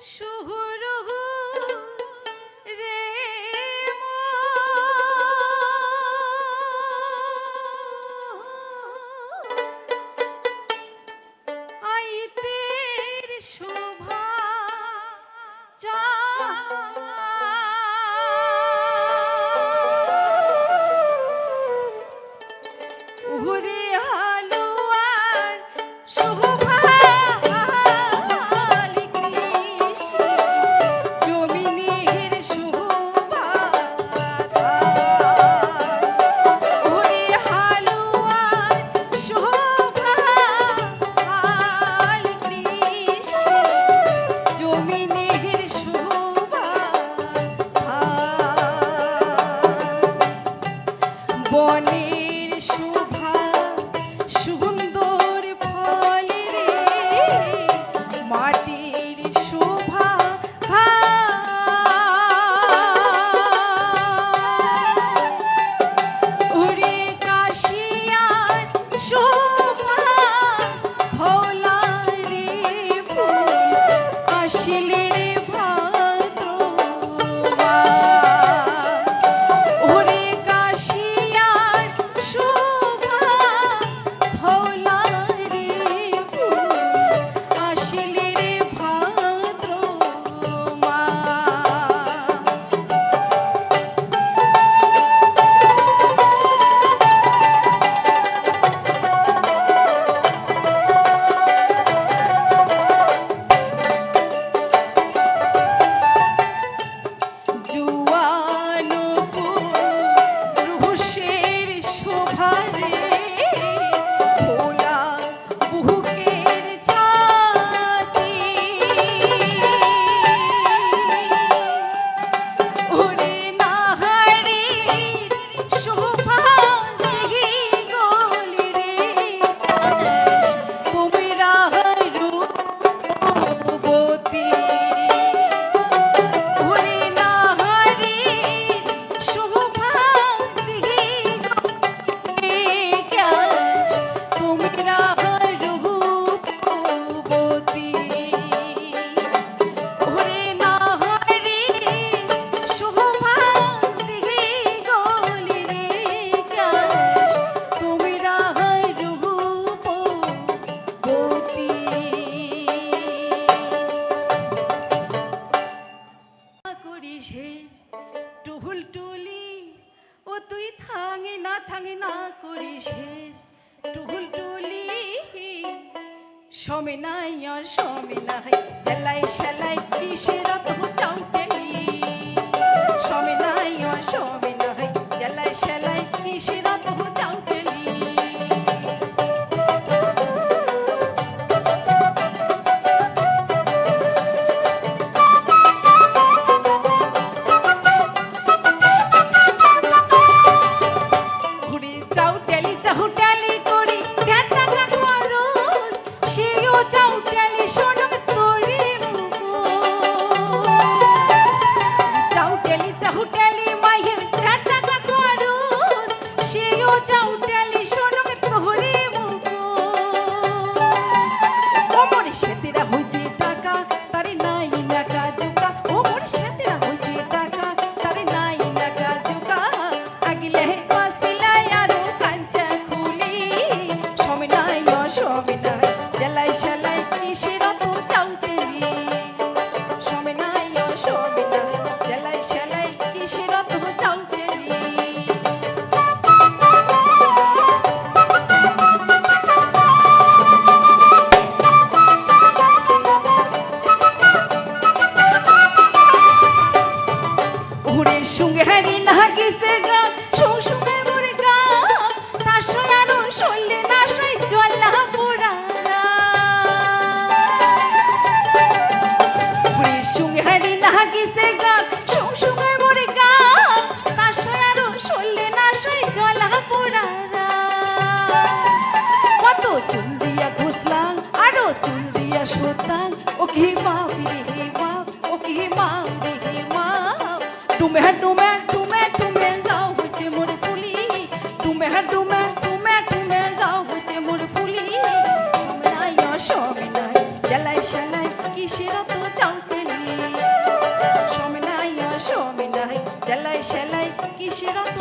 শুহুরহু রে আইতের শোভা উহুরে হালুয়ার শোভা বনের শোভা সুন্দর ফল রে মাটির শোভা ওরে কাশিয়ার শোভা ধলা রে ফুল আসিলে টুহুল টুলি ও তুই থাঙে না করিস টুহুল টুলি সমে নাই জ্বালাই শালাই কিসের তো চাউতেলি সমে নাই জ্বালাই শালাই কিসের তো চাউতেলি টুমে গাও হচ্ছে মোর ফুলি টুমে গাও হচ্ছে মোর ফুলি সময় নাই জ্বালাই শালাই কিসের তো চাউটেলি সেলাই কিসের অত